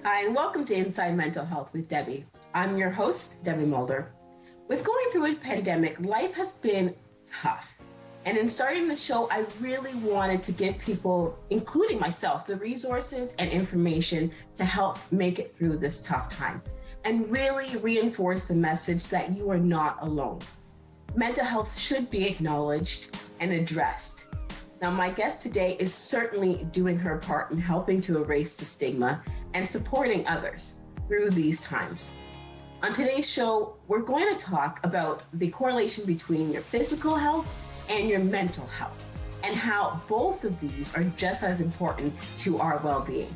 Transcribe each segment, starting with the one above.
Hi, and welcome to Inside Mental Health with Debbie. I'm your host, Debbie Mulder. With going through a pandemic, life has been tough. And in starting the show, I really wanted to give people, including myself, the resources and information to help make it through this tough time and really reinforce the message that you are not alone. Mental health should be acknowledged and addressed. Now, my guest today is certainly doing her part in helping to erase the stigma and supporting others through these times. On today's show, we're going to talk about the correlation between your physical health and your mental health and how both of these are just as important to our well-being.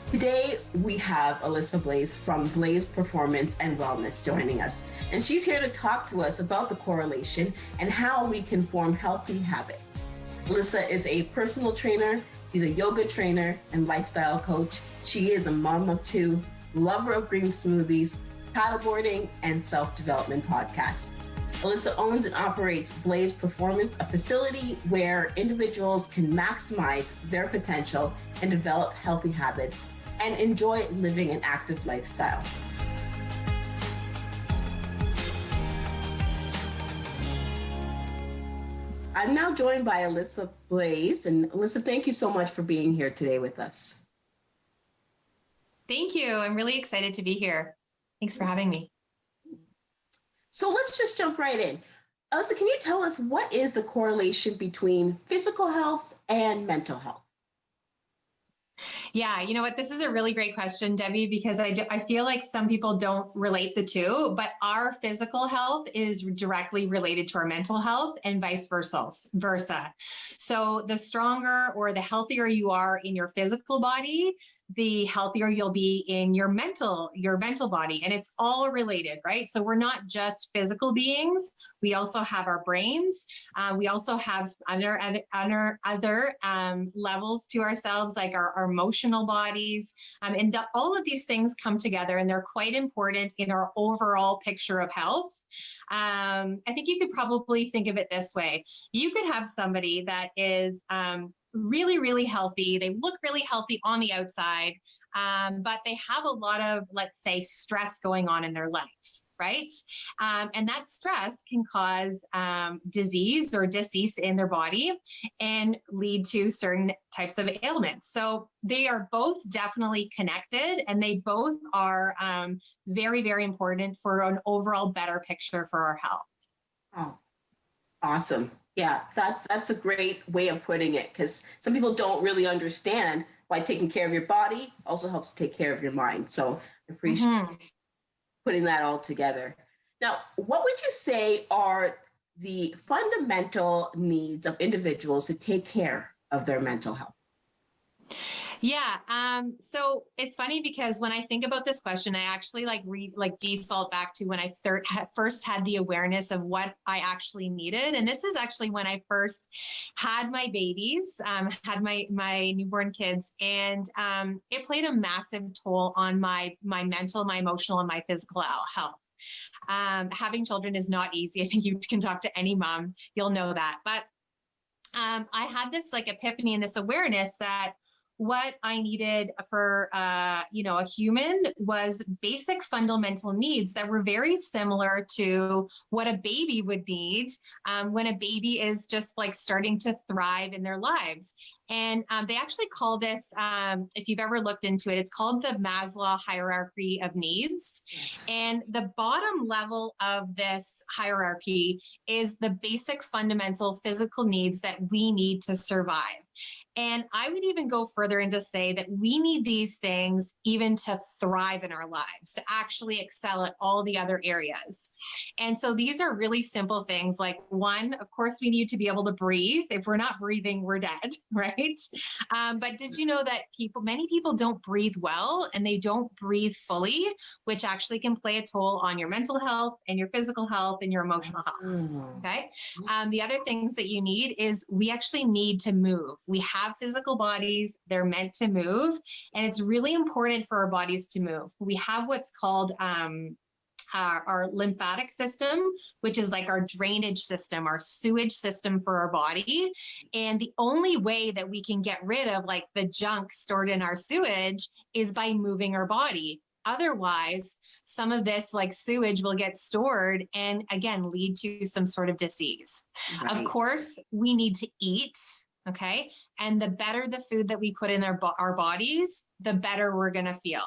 Today, we have Alias Blasi from Blais Performance and Wellness joining us, and she's here to talk to us about the correlation and how we can form healthy habits. Alias is a personal trainer, she's a yoga trainer and lifestyle coach. She is a mom of two, lover of green smoothies, paddleboarding, and self-development podcasts. Alias owns and operates Blais Performance, a facility where individuals can maximize their potential and develop healthy habits and enjoy living an active lifestyle. I'm now joined by Alias Blasi. And Alias, thank you so much for being here today with us. Thank you. I'm really excited to be here. Thanks for having me. So let's just jump right in. Alias, can you tell us what is the correlation between physical health and mental health? Yeah, you know what? This is a really great question, Debbie, because I feel like some people don't relate the two, but our physical health is directly related to our mental health and vice versa. So the stronger or the healthier you are in your physical body, the healthier you'll be in your mental body. And it's all related, right? So we're not just physical beings. We also have our brains. We also have other levels to ourselves, like our emotional bodies. All of these things come together, and they're quite important in our overall picture of health. I think you could probably think of it this way. You could have somebody that is really, really healthy. They look really healthy on the outside, but they have a lot of, let's say, stress going on in their life, right? And that stress can cause disease or decease in their body and lead to certain types of ailments. So they are both definitely connected, and they both are very, very important for an overall better picture for our health. Oh, awesome. Yeah, that's a great way of putting it, because some people don't really understand why taking care of your body also helps take care of your mind. So I appreciate putting that all together. Now, what would you say are the fundamental needs of individuals to take care of their mental health? Yeah. So it's funny because when I think about this question, I actually default back to when I first had the awareness of what I actually needed. And this is actually when I first had my babies, had my newborn kids, and it played a massive toll on my mental, my emotional, and my physical health. Having children is not easy. I think you can talk to any mom, you'll know that. But I had this epiphany and this awareness that what I needed for, a human was basic fundamental needs that were very similar to what a baby would need when a baby is just starting to thrive in their lives. And they actually call this, if you've ever looked into it, it's called the Maslow hierarchy of needs. Yes. And the bottom level of this hierarchy is the basic fundamental physical needs that we need to survive. And I would even go further and to say that we need these things even to thrive in our lives, to actually excel at all the other areas. And so these are really simple things. Like, one, of course, we need to be able to breathe. If we're not breathing, we're dead, right? But did you know that many people don't breathe well, and they don't breathe fully, which actually can play a toll on your mental health and your physical health and your emotional health. Okay. The other things that you need is we actually need to move. We have physical bodies, they're meant to move, and it's really important for our bodies to move. We have what's called our lymphatic system, which is like our drainage system, our sewage system for our body. And the only way that we can get rid of like the junk stored in our sewage is by moving our body. Otherwise, some of this like sewage will get stored and again, lead to some sort of disease. Right. Of course, we need to eat. Okay. And the better the food that we put in our bodies, the better we're going to feel.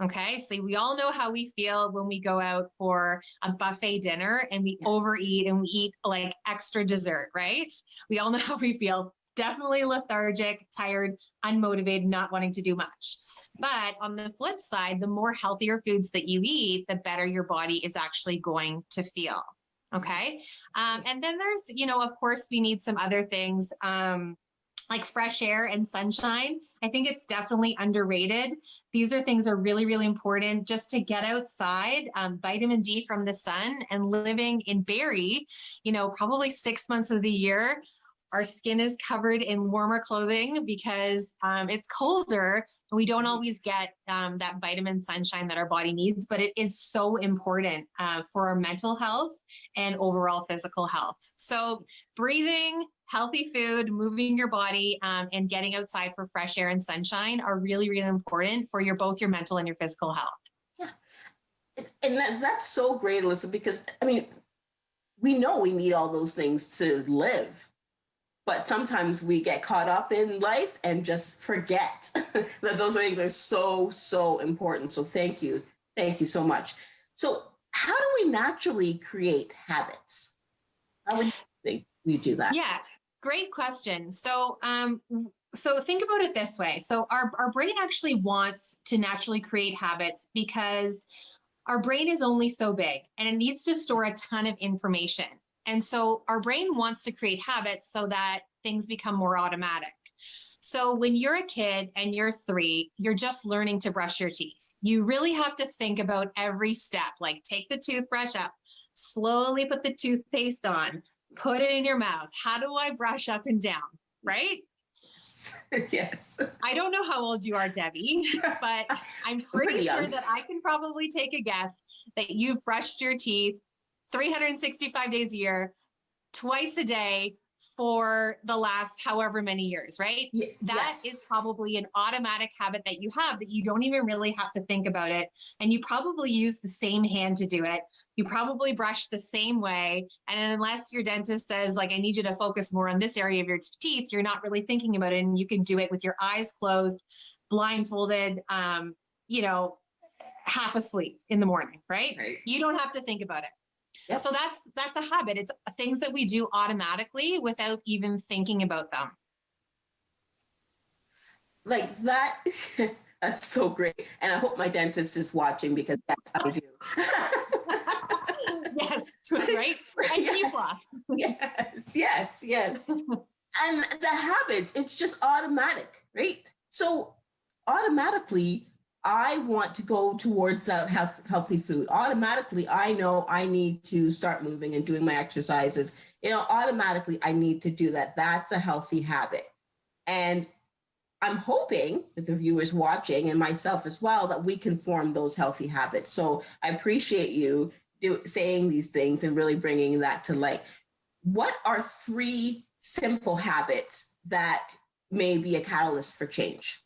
Okay. So we all know how we feel when we go out for a buffet dinner and we overeat and we eat like extra dessert, right? We all know how we feel. Definitely lethargic, tired, unmotivated, not wanting to do much. But on the flip side, the more healthier foods that you eat, the better your body is actually going to feel. Okay. And then there's, you know, of course, we need some other things. Like fresh air and sunshine. I think it's definitely underrated. These are things that are really, really important just to get outside, vitamin D from the sun, and living in Barrie, you know, probably 6 months of the year. Our skin is covered in warmer clothing because it's colder and we don't always get that vitamin sunshine that our body needs, but it is so important for our mental health and overall physical health. So breathing, healthy food, moving your body, and getting outside for fresh air and sunshine are really, really important for both your mental and your physical health. Yeah. And that's so great, Alyssa, because I mean, we know we need all those things to live. But sometimes we get caught up in life and just forget that those things are so, so important. So thank you. Thank you so much. So how do we naturally create habits? How would you think we do that? Yeah, great question. So think about it this way. So our brain actually wants to naturally create habits because our brain is only so big and it needs to store a ton of information. And so our brain wants to create habits so that things become more automatic. So when you're a kid and you're 3, you're just learning to brush your teeth. You really have to think about every step, like take the toothbrush up, slowly put the toothpaste on, put it in your mouth. How do I brush up and down, right? Yes. I don't know how old you are, Debbie, but I'm pretty sure that I can probably take a guess that you've brushed your teeth 365 days a year, twice a day for the last however many years, right? That is probably an automatic habit that you have that you don't even really have to think about it. And you probably use the same hand to do it. You probably brush the same way. And unless your dentist says, like, I need you to focus more on this area of your teeth, you're not really thinking about it. And you can do it with your eyes closed, blindfolded, you know, half asleep in the morning, right? You don't have to think about it. Yep. So that's a habit. It's things that we do automatically without even thinking about them. Like that, that's so great. And I hope my dentist is watching because that's how I do. Yes, right? And yes. And the habits, it's just automatic, right? So automatically, I want to go towards healthy food. Automatically, I know I need to start moving and doing my exercises. You know, automatically, I need to do that. That's a healthy habit. And I'm hoping that the viewers watching and myself as well, that we can form those healthy habits. So I appreciate you saying these things and really bringing that to light. What are 3 simple habits that may be a catalyst for change?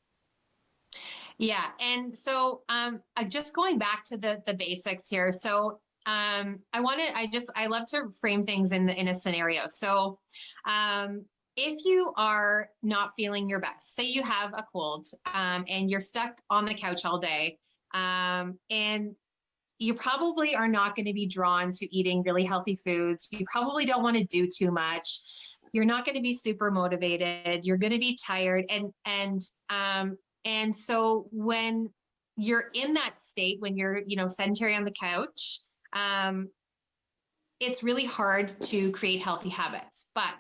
Yeah. And so just going back to the basics here. So I love to frame things in a scenario. So if you are not feeling your best, say you have a cold and you're stuck on the couch all day and you probably are not going to be drawn to eating really healthy foods. You probably don't want to do too much. You're not going to be super motivated. You're going to be tired. And so when you're in that state, when you're, sedentary on the couch, it's really hard to create healthy habits. But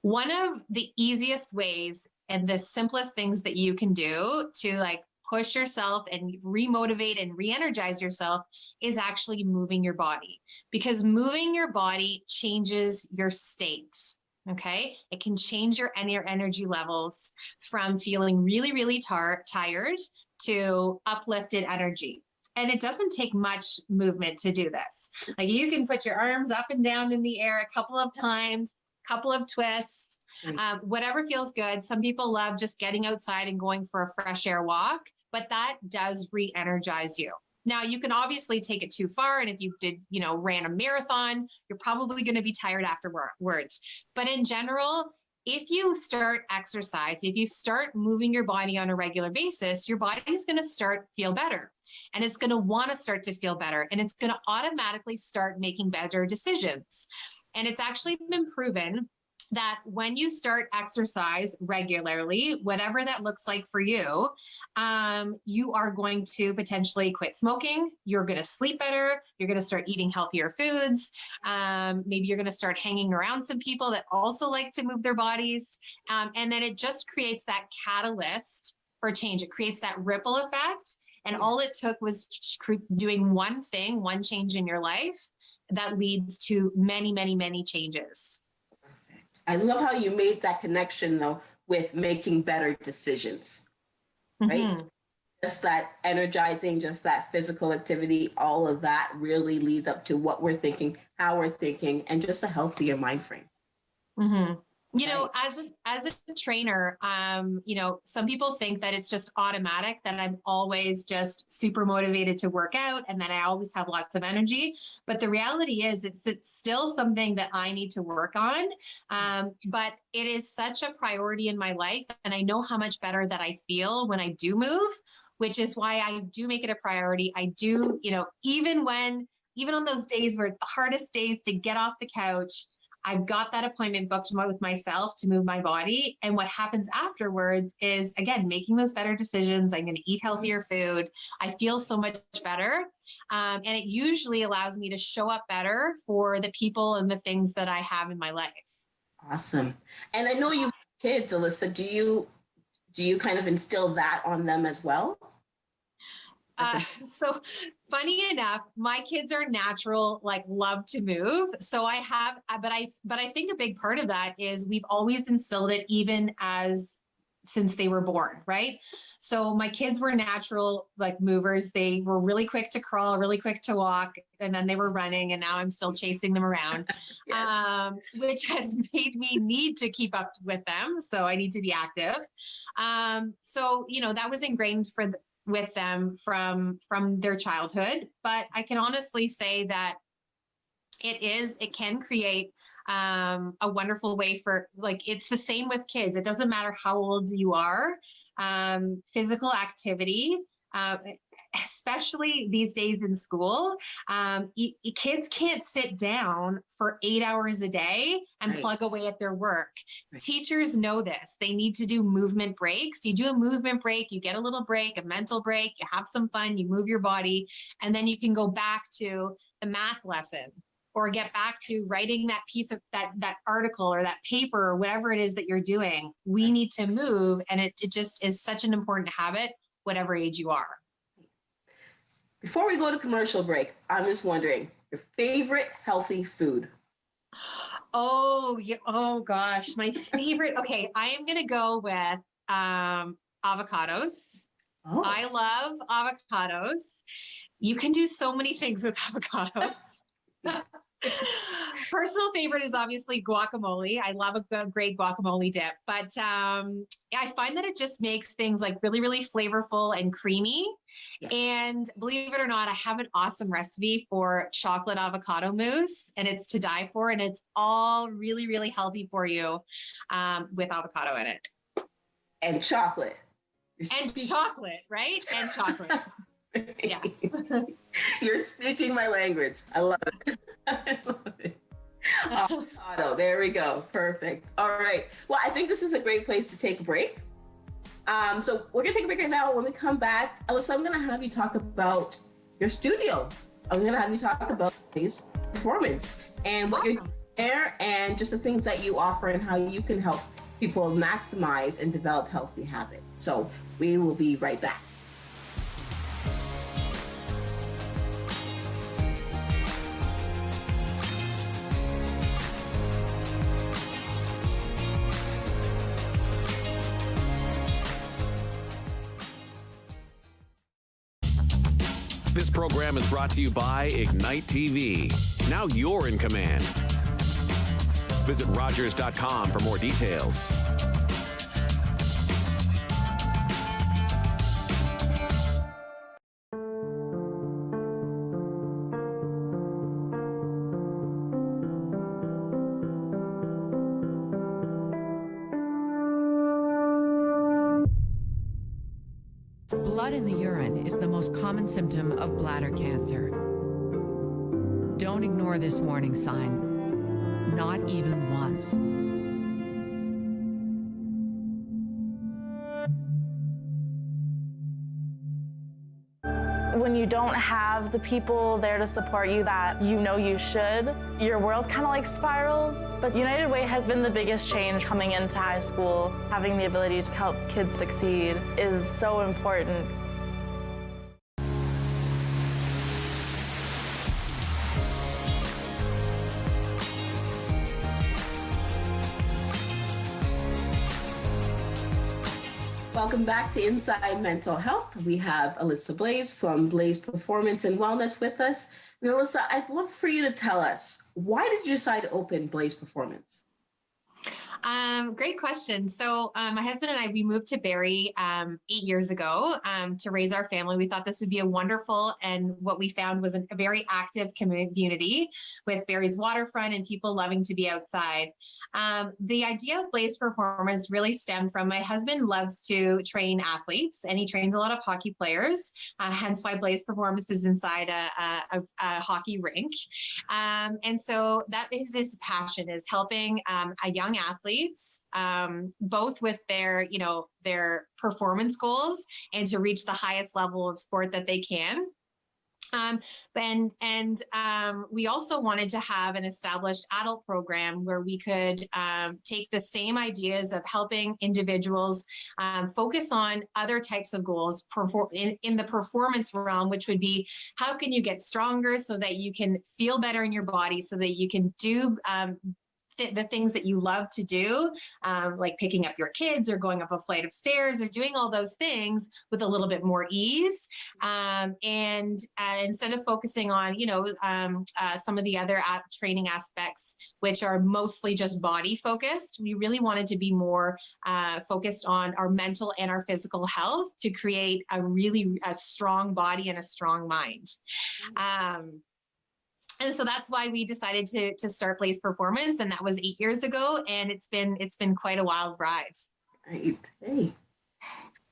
one of the easiest ways and the simplest things that you can do to push yourself and remotivate and re-energize yourself is actually moving your body, because moving your body changes your state. Okay. It can change your energy levels from feeling really, really tired to uplifted energy. And it doesn't take much movement to do this. Like you can put your arms up and down in the air a couple of times, couple of twists, whatever feels good. Some people love just getting outside and going for a fresh air walk, but that does re-energize you. Now you can obviously take it too far. And if you did, ran a marathon, you're probably going to be tired afterwards. But in general, if you start exercise, if you start moving your body on a regular basis, your body is going to start feel better, and it's going to want to start to feel better, and it's going to automatically start making better decisions. And it's actually been proven that when you start exercise regularly, whatever that looks like for you, you are going to potentially quit smoking. You're going to sleep better. You're going to start eating healthier foods. Maybe you're going to start hanging around some people that also like to move their bodies. And then it just creates that catalyst for change. It creates that ripple effect. And all it took was doing one thing, one change in your life that leads to many, many, many changes. I love how you made that connection, though, with making better decisions, right? Mm-hmm. Just that energizing, just that physical activity, all of that really leads up to what we're thinking, how we're thinking, and just a healthier mind frame. Mm-hmm. As a trainer, some people think that it's just automatic, that I'm always just super motivated to work out and that I always have lots of energy. But the reality is it's still something that I need to work on. But it is such a priority in my life. And I know how much better that I feel when I do move, which is why I do make it a priority. I do, even on those days where it's the hardest days to get off the couch, I've got that appointment booked with myself to move my body. And what happens afterwards is, again, making those better decisions. I'm going to eat healthier food. I feel so much better. And it usually allows me to show up better for the people and the things that I have in my life. Awesome. And I know you have kids, Alyssa. Do you kind of instill that on them as well? So funny enough, my kids are natural, love to move. So I have, but I think a big part of that is we've always instilled it even since they were born, right? So my kids were natural, movers. They were really quick to crawl, really quick to walk, and then they were running, and now I'm still chasing them around, yes. Which has made me need to keep up with them. So I need to be active. So, that was ingrained with them from their childhood. But I can honestly say that it can create a wonderful way for, it's the same with kids. It doesn't matter how old you are. Physical activity, especially these days in school, kids can't sit down for 8 hours a day and plug away at their work. Right. Teachers know this. They need to do movement breaks. You do a movement break, you get a little break, a mental break, you have some fun, you move your body, and then you can go back to the math lesson or get back to writing that piece of that article or that paper or whatever it is that you're doing. We need to move, and it just is such an important habit, whatever age you are. Before we go to commercial break, I'm just wondering, your favorite healthy food? Oh, yeah. Oh gosh, my favorite. Okay, I am going to go with avocados. Oh. I love avocados. You can do so many things with avocados. Personal favorite is obviously guacamole. I love a great guacamole dip, but I find that it just makes things really, really flavorful and creamy. Yeah. And believe it or not, I have an awesome recipe for chocolate avocado mousse, and it's to die for. And it's all really, really healthy for you with avocado in it. And chocolate. Chocolate, right? And chocolate. Yes. You're speaking my language. I love it. I love it. Avocado. There we go. Perfect. All right. Well, I think this is a great place to take a break. So we're going to take a break right now. When we come back, Alyssa, I'm going to have you talk about your studio. I'm going to have you talk about Blais Performance and what you're doing there and just the things that you offer and how you can help people maximize and develop healthy habits. So we will be right back. This program is brought to you by Ignite TV. Now you're in command. Visit Rogers.com for more details. Blood in the urine is the most common symptom of bladder cancer. Don't ignore this warning sign, not even once. When you don't have the people there to support you that you know you should, your world kind of like spirals. But United Way has been the biggest change coming into high school. Having the ability to help kids succeed is so important. Welcome back to Inside Mental Health. We have Alyssa Blais from Blais Performance and Wellness with us. And Alyssa, I'd love for you to tell us, why did you decide to open Blais Performance? Great question. So my husband and I, we moved to Barrie 8 years ago to raise our family. We thought this would be a wonderful, and what we found was a very active community with Barrie's waterfront and people loving to be outside. The idea of Blais Performance really stemmed from my husband loves to train athletes, and he trains a lot of hockey players, hence why Blais Performance is inside a hockey rink. And so that is his passion, is helping young athletes, both with their, their performance goals and to reach the highest level of sport that they can. We also wanted to have an established adult program where we could take the same ideas of helping individuals focus on other types of goals in the performance realm, which would be, how can you get stronger so that you can feel better in your body, so that you can do the things that you love to do, like picking up your kids or going up a flight of stairs or doing all those things with a little bit more ease. And instead of focusing on, some of the other training aspects, which are mostly just body focused, we really wanted to be more focused on our mental and our physical health to create a strong body and a strong mind. And so that's why we decided to start Blais Performance, and that was 8 years ago, and it's been quite a wild ride. Right.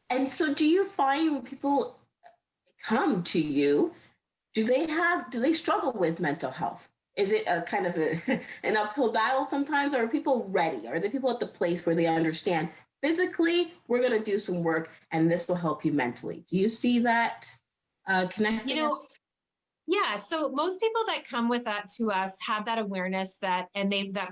And so, do you find when people come to you, do they struggle with mental health? Is it a kind of an uphill battle sometimes, or are people ready? Are the people at the place where they understand physically, we're going to do some work, and this will help you mentally? Do you see that connecting? Yeah. So most people that come with that to us have that awareness that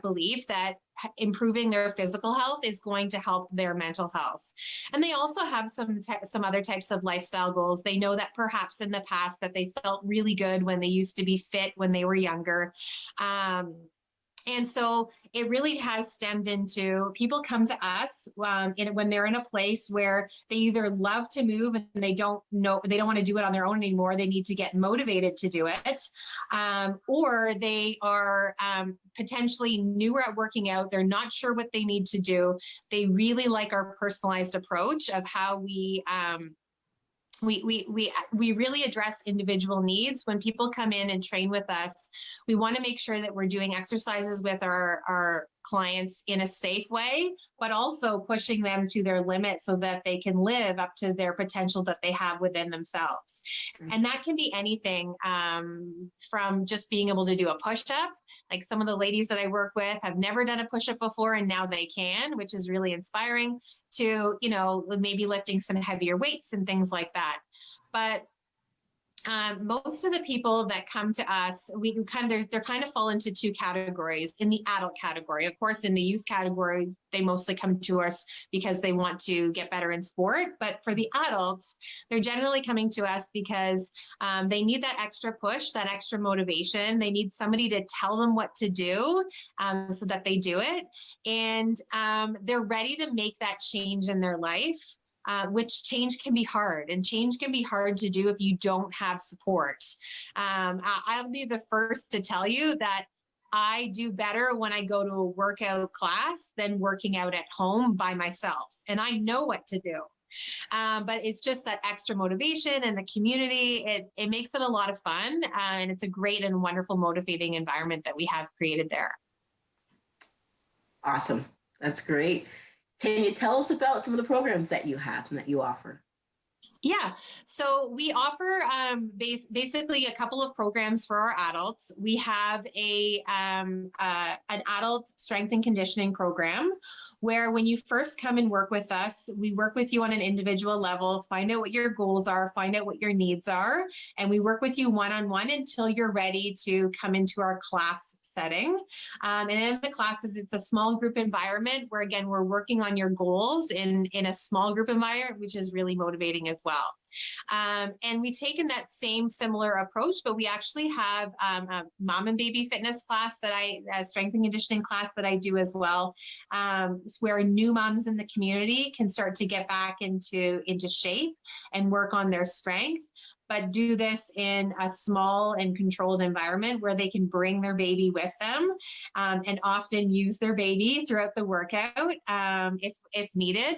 belief that improving their physical health is going to help their mental health. And they also have some other types of lifestyle goals. They know that perhaps in the past that they felt really good when they used to be fit when they were younger. And so it really has stemmed into people come to us when they're in a place where they either love to move and they don't want to do it on their own anymore. They need to get motivated to do it. Or they are potentially newer at working out. They're not sure what they need to do. They really like our personalized approach of how we really address individual needs. When people come in and train with us, we want to make sure that we're doing exercises with our clients in a safe way, but also pushing them to their limit so that they can live up to their potential that they have within themselves. And that can be anything from just being able to do a push-up. Like some of the ladies that I work with have never done a push-up before, and now they can, which is really inspiring, to, maybe lifting some heavier weights and things like that. But most of the people that come to us, they're kind of fall into two categories. In the adult category, of course, in the youth category, they mostly come to us because they want to get better in sport. But for the adults, they're generally coming to us because they need that extra push, that extra motivation. They need somebody to tell them what to do so that they do it. And they're ready to make that change in their life. which change can be hard, and change can be hard to do if you don't have support. I'll be the first to tell you that I do better when I go to a workout class than working out at home by myself. And I know what to do. But it's just that extra motivation and the community, it makes it a lot of fun. And it's a great and wonderful motivating environment that we have created there. Awesome. That's great. Can you tell us about some of the programs that you have and that you offer? Yeah, so we offer basically a couple of programs for our adults. We have an adult strength and conditioning program where when you first come and work with us, we work with you on an individual level, find out what your goals are, find out what your needs are, and we work with you one-on-one until you're ready to come into our class setting. And in the classes, it's a small group environment where, again, we're working on your goals in a small group environment, which is really motivating as well. And we've taken that same similar approach, but we actually have a mom and baby fitness class a strength and conditioning class that I do as well, where new moms in the community can start to get back into shape and work on their strength, but do this in a small and controlled environment where they can bring their baby with them, and often use their baby throughout the workout if needed.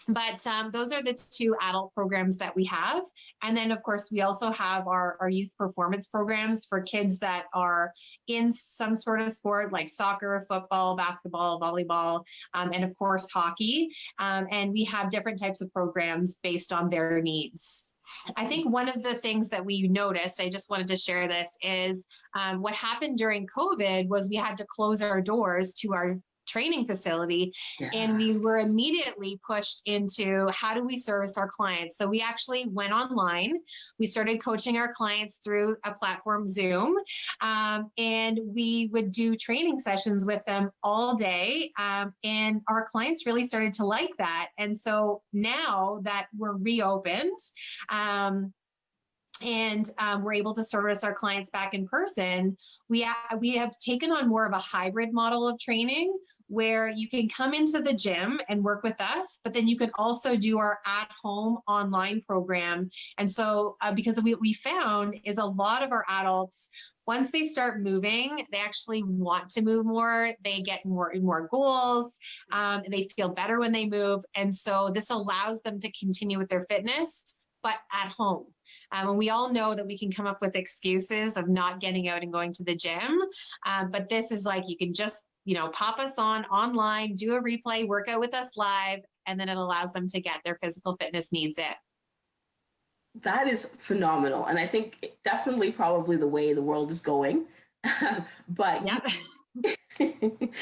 But those are the two adult programs that we have. And then, of course, we also have our youth performance programs for kids that are in some sort of sport like soccer, football, basketball, volleyball, and of course, hockey. And we have different types of programs based on their needs. I think one of the things that we noticed, I just wanted to share this, is what happened during COVID was we had to close our doors to our training facility. Yeah. And we were immediately pushed into how do we service our clients? So we actually went online. We started coaching our clients through a platform, Zoom, and we would do training sessions with them all day. And our clients really started to like that. And so now that we're reopened, and we're able to service our clients back in person, we have taken on more of a hybrid model of training where you can come into the gym and work with us, but then you can also do our at-home online program. And so because what we found is a lot of our adults, once they start moving, they actually want to move more. They get more goals. They feel better when they move. And so this allows them to continue with their fitness, but at home. And we all know that we can come up with excuses of not getting out and going to the gym. But this is like, you can just, pop us online, do a replay, work out with us live, and then it allows them to get their physical fitness needs in. That is phenomenal. And I think definitely probably the way the world is going. But yeah.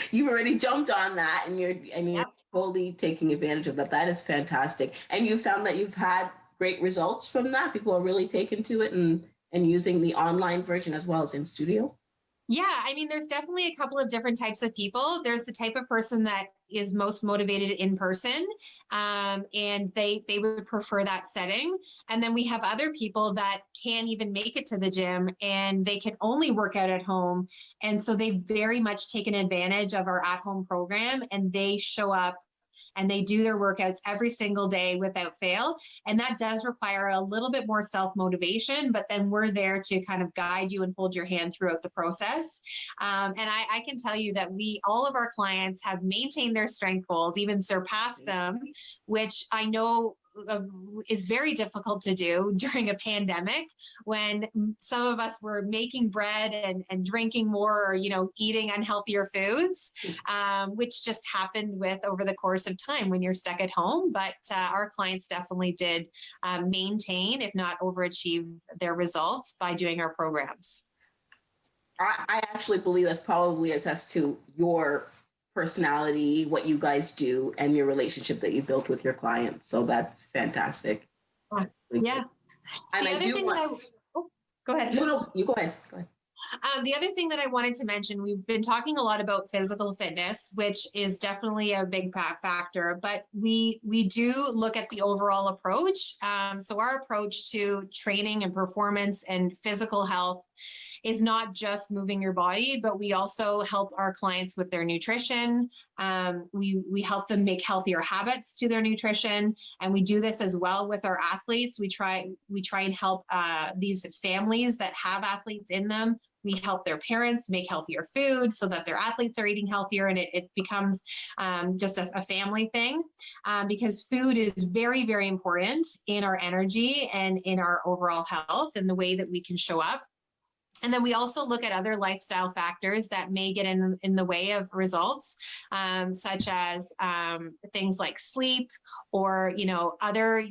You've already jumped on that and you're yep. totally taking advantage of that. That is fantastic. And you found that you've had great results from that. People are really taken to it and using the online version as well as in studio. Yeah, I mean, there's definitely a couple of different types of people. There's the type of person that is most motivated in person, and they would prefer that setting. And then we have other people that can't even make it to the gym and they can only work out at home. And so they've very much taken advantage of our at-home program, and they show up and they do their workouts every single day without fail. And that does require a little bit more self-motivation, but then we're there to kind of guide you and hold your hand throughout the process. And I can tell you that all of our clients have maintained their strength goals, even surpassed them, which I know is very difficult to do during a pandemic when some of us were making bread and drinking more or, eating unhealthier foods, which just happened over the course of time when you're stuck at home. But our clients definitely did maintain, if not overachieve their results by doing our programs. I actually believe that's probably attests to your personality, what you guys do, and your relationship that you built with your clients. So that's fantastic. Yeah. And go ahead. No, you go ahead. Go ahead. The other thing that I wanted to mention, we've been talking a lot about physical fitness, which is definitely a big factor, but we do look at the overall approach. So our approach to training and performance and physical health is not just moving your body, but we also help our clients with their nutrition. We help them make healthier habits to their nutrition, and we do this as well with our athletes. We try and help these families that have athletes in them. We help their parents make healthier food so that their athletes are eating healthier, and it becomes just a family thing, because food is very, very important in our energy and in our overall health and the way that we can show up. And then we also look at other lifestyle factors that may get in the way of results, such as things like sleep, or, other,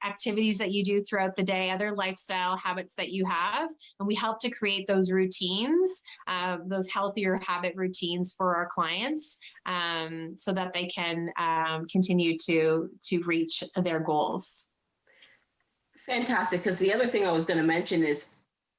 activities that you do throughout the day, other lifestyle habits that you have. And we help to create those routines, those healthier habit routines for our clients, so that they can continue to reach their goals. Fantastic. Because the other thing I was going to mention is,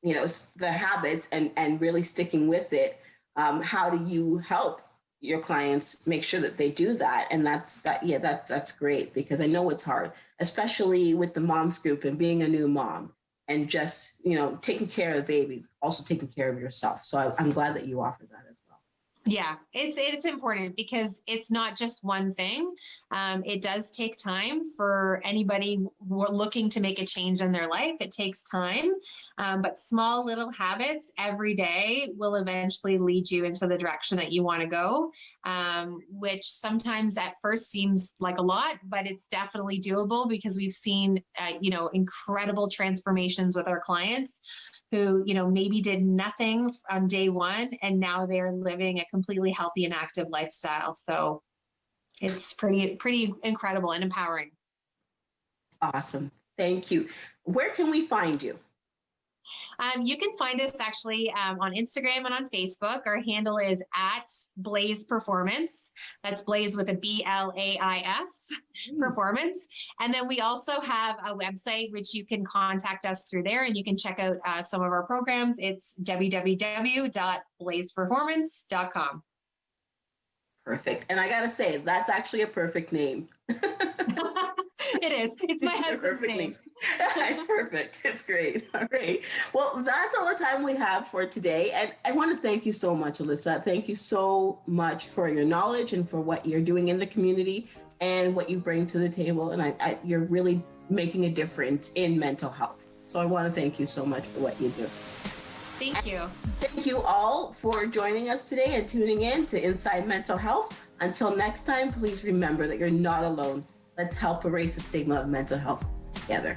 the habits and really sticking with it. How do you help your clients make sure that they do that? And that's great, because I know it's hard, especially with the moms group and being a new mom and just, taking care of the baby, also taking care of yourself. So I'm glad that you offer that as well. Yeah, it's important, because it's not just one thing. It does take time for anybody looking to make a change in their life. It takes time, but small little habits every day will eventually lead you into the direction that you want to go, which sometimes at first seems like a lot, but it's definitely doable, because we've seen, incredible transformations with our clients who, maybe did nothing on day one, and now they're living a completely healthy and active lifestyle. So it's pretty incredible and empowering. Awesome. Thank you. Where can we find you? You can find us actually on Instagram and on Facebook. Our handle is @Blais Performance. That's Blais with a BLAIS Performance. And then we also have a website, which you can contact us through there, and you can check out some of our programs. It's www.blaisperformance.com. Perfect. And I got to say, that's actually a perfect name. It is. It's my husband's name. It's perfect. It's great. All right. Well, that's all the time we have for today. And I want to thank you so much, Alyssa. Thank you so much for your knowledge and for what you're doing in the community and what you bring to the table. And you're really making a difference in mental health. So I want to thank you so much for what you do. Thank you. Thank you all for joining us today and tuning in to Inside Mental Health. Until next time, please remember that you're not alone. Let's help erase the stigma of mental health together.